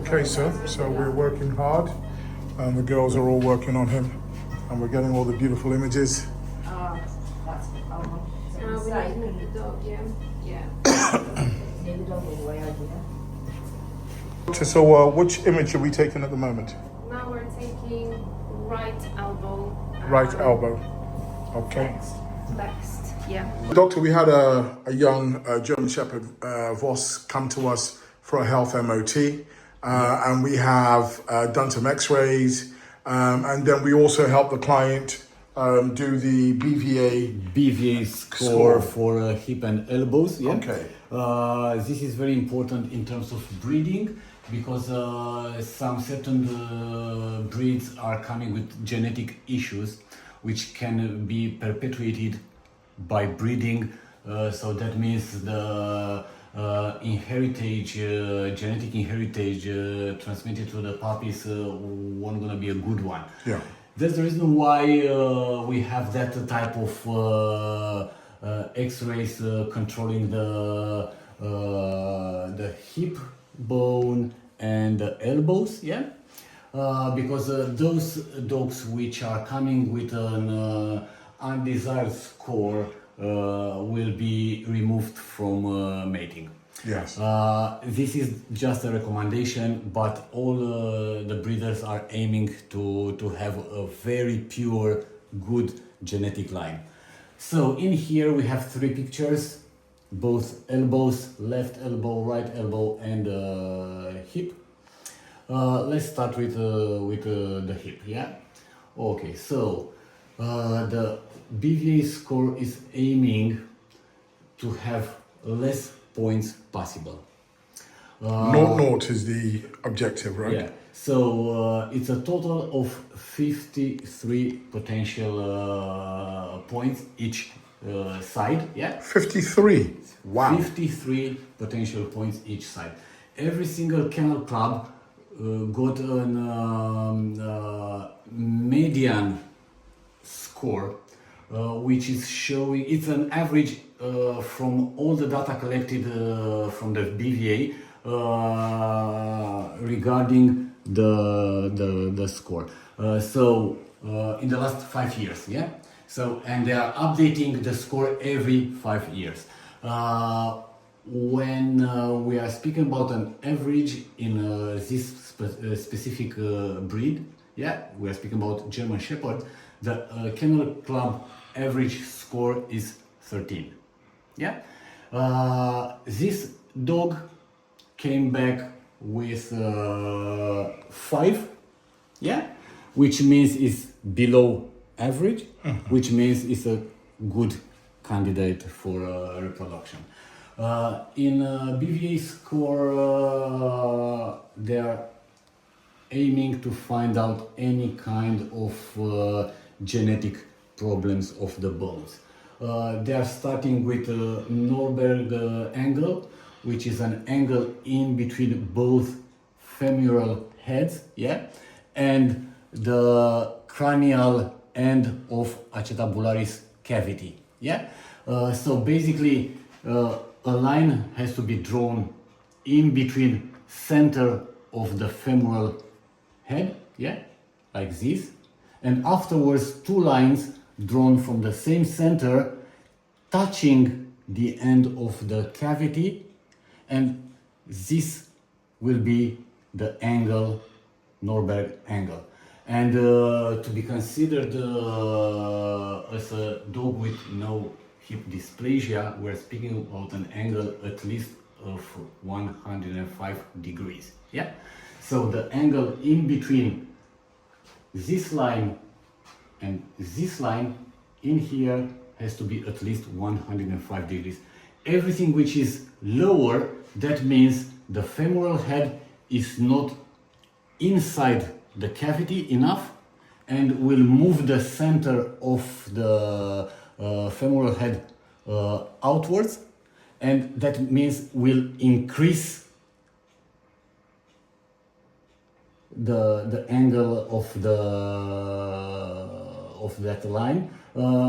Okay, sir, so we're working hard and the girls are all working on him and we're getting all the beautiful images. That's We need to move the dog, yeah. Yeah. near the dog all the way over there. So which image are we taking at the moment? Now we're taking right elbow. Right elbow. Okay. Next. Yeah. Doctor, we had a young German Shepherd, Voss, come to us for a health MOT. And we have done some x-rays. And then we also help the client do the BVA score for hip and elbows. Yeah? Okay. This is very important in terms of breeding because some certain breeds are coming with genetic issues which can be perpetuated by breeding. So that means the genetic inheritage transmitted to the puppies won't gonna be a good one. Yeah. That's the reason why we have that type of X-rays controlling the hip bone and the elbows, yeah. Because those dogs which are coming with an undesired score will be removed from mating. Yes. This is just a recommendation, but all the breeders are aiming to have a very pure, good genetic line. So in here we have three pictures, both elbows, left elbow, right elbow, and hip. Let's start with the hip, yeah? Okay, so the BVA score is aiming to have less points possible. Naught is the objective, right? Yeah, so it's a total of 53 potential points each side, yeah? 53. Wow. 53 potential points each side. Every single kennel club got a median score, which is showing, it's an average from all the data collected from the BVA regarding the score. So in the last 5 years, yeah. So and they are updating the score every 5 years. When we are speaking about an average in this specific breed, yeah, we are speaking about German Shepherd. The Kennel Club average score is 13. Yeah, this dog came back with 5. Yeah, which means it's below average, which means it's a good candidate for reproduction. In BVA score, they are aiming to find out any kind of genetic problems of the bones. They are starting with Norberg angle, which is an angle in between both femoral heads, yeah, and the cranial end of acetabularis cavity, yeah. So basically, a line has to be drawn in between center of the femoral head, yeah, like this, and afterwards 2 lines drawn from the same center touching the end of the cavity, and this will be the angle, Norberg angle. And to be considered as a dog with no hip dysplasia, we're speaking about an angle at least of 105 degrees. Yeah. So the angle in between this line and this line in here has to be at least 105 degrees. Everything which is lower, that means the femoral head is not inside the cavity enough and will move the center of the femoral head outwards, and that means will increase the angle of that line,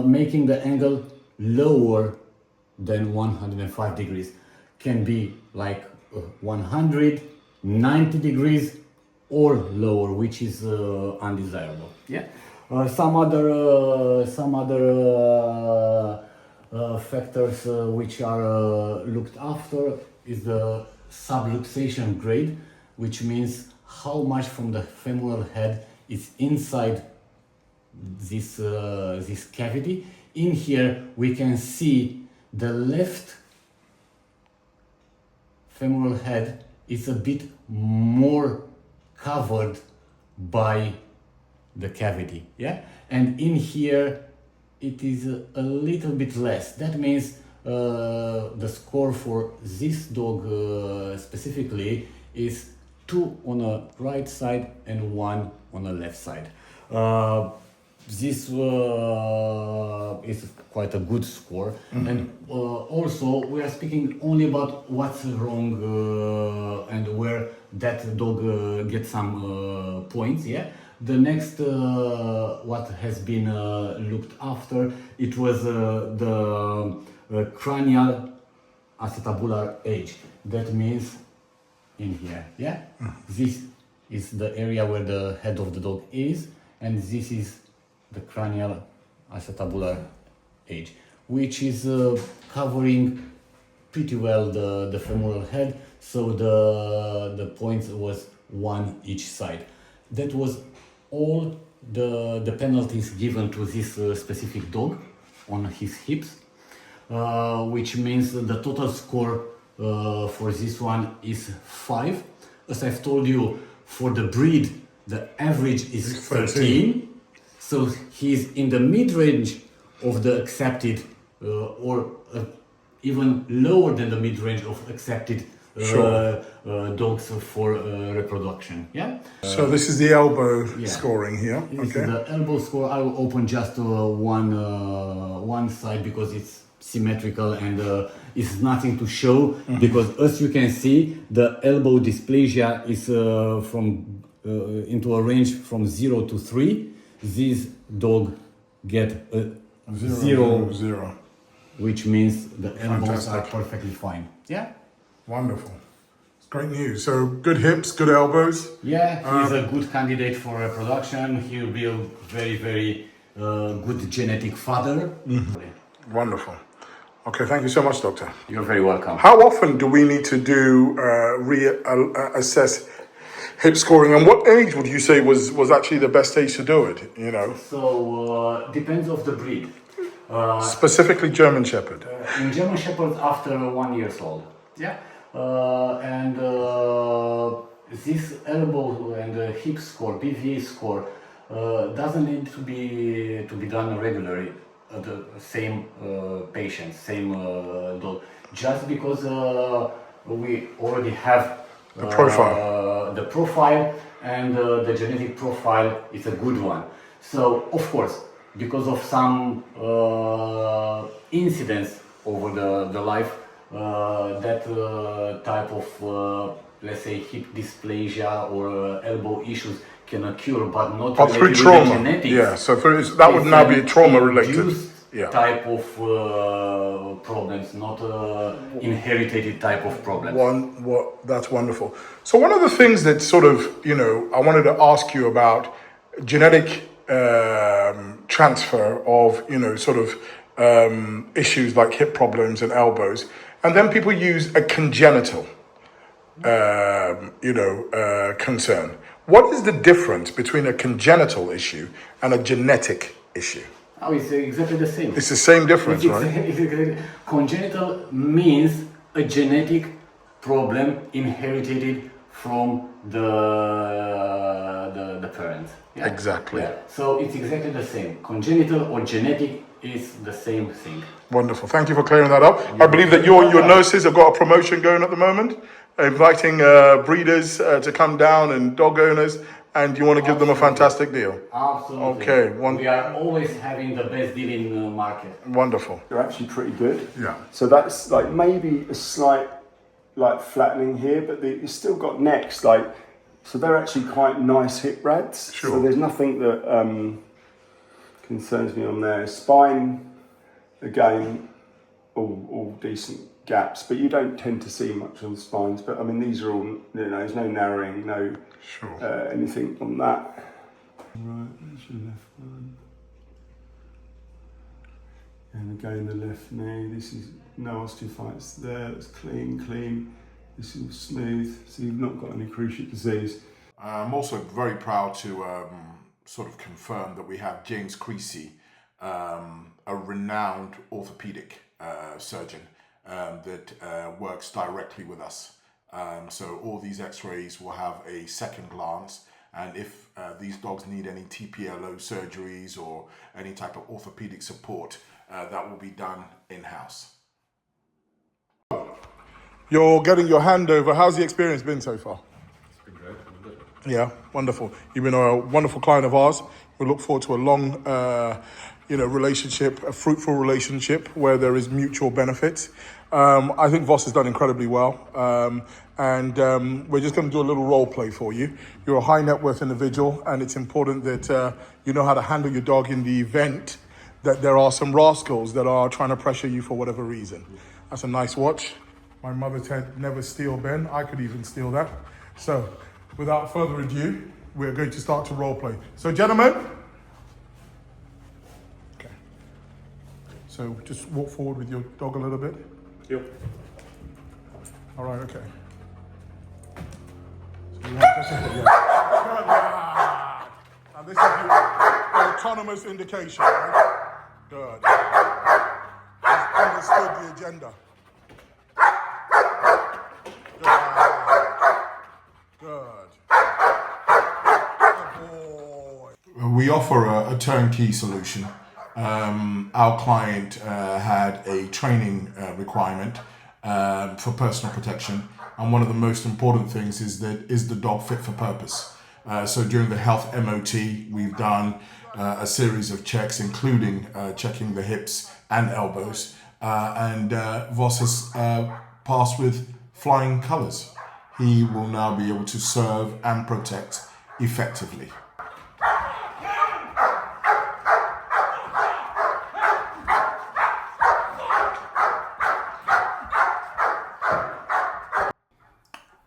making the angle lower than 105 degrees. Can be like 100, 90 degrees or lower, which is undesirable. Yeah. Some other factors which are looked after is the subluxation grade, which means how much from the femoral head is inside this cavity. In here we can see the left femoral head is a bit more covered by the cavity, yeah, and in here it is a little bit less. That means the score for this dog specifically is 2 on the right side and 1 on the left side. This is quite a good score. And also we are speaking only about what's wrong and where that dog gets some points, yeah. The next what has been looked after, it was the cranial acetabular age. That means in here, yeah. This is the area where the head of the dog is, and this is the cranial acetabular age, which is covering pretty well the femoral head. So the points was 1 each side. That was all the penalties given to this specific dog on his hips, which means the total score for this one is 5. As I've told you, for the breed the average is 13, so he's in the mid-range of the accepted or even lower than the mid-range of accepted dogs for reproduction. Yeah. So this is the elbow scoring here. This is the elbow score. I will open just one side because it's symmetrical and it's nothing to show. Because as you can see, the elbow dysplasia is from into a range from 0 to 3. This dog get a 0, which means the elbows are perfectly fine. Yeah. Wonderful. It's great news. So good hips, good elbows. Yeah, he's a good candidate for reproduction. He'll be a very, very good genetic father. Wonderful. Okay, thank you so much, Doctor. You're very welcome. How often do we need to do assess hip scoring, and what age would you say was actually the best age to do it? You know. So depends of the breed. Specifically German Shepherd. In German Shepherds after 1 year old. Yeah. And this elbow and hip score, BVA score, doesn't need to be done regularly at the same patient, same dog. Just because we already have the profile and the genetic profile is a good one. So of course, because of some incidents over the life, that type of let's say hip dysplasia or elbow issues can occur, but not through trauma. Genetics. Yeah, so that would now be trauma related. Type of problems, not inherited type of problems. That's wonderful. So one of the things that sort of, I wanted to ask you about genetic transfer of, issues like hip problems and elbows. And then people use a congenital, concern. What is the difference between a congenital issue and a genetic issue? Oh, it's exactly the same. It's the same difference, right? Congenital means a genetic problem inherited from the parents. Yeah? Exactly. Yeah. So it's exactly the same. Congenital or genetic is the same thing. Wonderful. Thank you for clearing that up. I believe that your nurses have got a promotion going at the moment, inviting breeders to come down and dog owners, and you want to give them a fantastic deal. Absolutely. Okay. We are always having the best deal in the market. Wonderful. They're actually pretty good. Yeah. So that's like maybe a slight flattening here, but it's still got necks so they're actually quite nice hip rads. Sure. So there's nothing that concerns me on there. Spine, again, all decent gaps, but you don't tend to see much on the spines. But I mean, these are all, you know, there's no narrowing, no anything on that. Right, there's your left one. And again, the left knee, this is no osteophytes there, it's clean. This is smooth, so you've not got any cruciate disease. I'm also very proud to sort of confirm that we have James Creasy, a renowned orthopedic surgeon that works directly with us. So all these x-rays will have a second glance, and if these dogs need any TPLO surgeries or any type of orthopedic support, that will be done in-house. You're getting your handover. How's the experience been so far? It's been great. Yeah, wonderful. You've been a wonderful client of ours. We look forward to a long, relationship, a fruitful relationship where there is mutual benefit. I think Voss has done incredibly well. And we're just going to do a little role play for you. You're a high net worth individual, and it's important that you know how to handle your dog in the event that there are some rascals that are trying to pressure you for whatever reason. That's a nice watch. My mother said, never steal Ben. I could even steal that. So, without further ado, we're going to start to role play. So, gentlemen. Okay. So, just walk forward with your dog a little bit. Yep. All right, okay. So you want this is the, yeah. Now, this is your autonomous indication, right? Good. He's understood the agenda. Good. Good boy. We offer a turnkey solution. Our client had a training requirement for personal protection, and one of the most important things is the dog fit for purpose? So during the health MOT, we've done a series of checks, including checking the hips and elbows, and Voss has passed with flying colours. He will now be able to serve and protect effectively.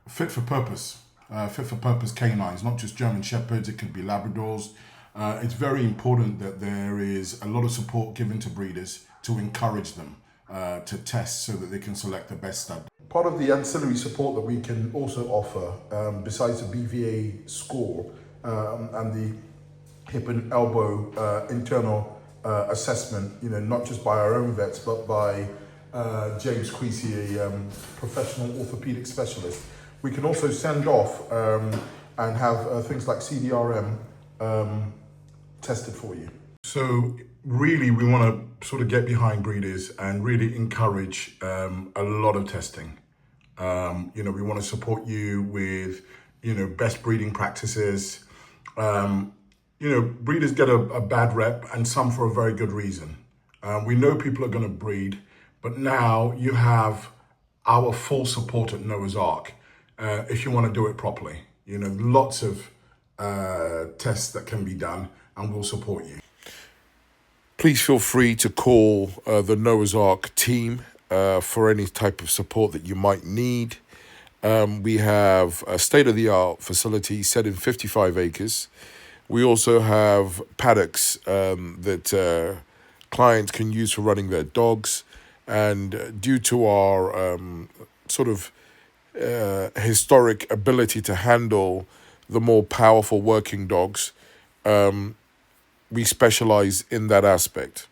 Fit for purpose canines, not just German Shepherds, it could be Labradors. It's very important that there is a lot of support given to breeders to encourage them to test so that they can select the best stud. Part of the ancillary support that we can also offer, besides the BVA score and the hip and elbow internal assessment, not just by our own vets, but by James Creasy, a professional orthopedic specialist. We can also send off and have things like CDRM tested for you. So really, we want to sort of get behind breeders and really encourage a lot of testing. We want to support you with, best breeding practices. Breeders get a bad rep, and some for a very good reason. We know people are going to breed, but now you have our full support at Noah's Ark if you want to do it properly. Lots of tests that can be done, and we'll support you. Please feel free to call the Noah's Ark team for any type of support that you might need. We have a state-of-the-art facility set in 55 acres. We also have paddocks that clients can use for running their dogs. And due to our historic ability to handle the more powerful working dogs, we specialize in that aspect.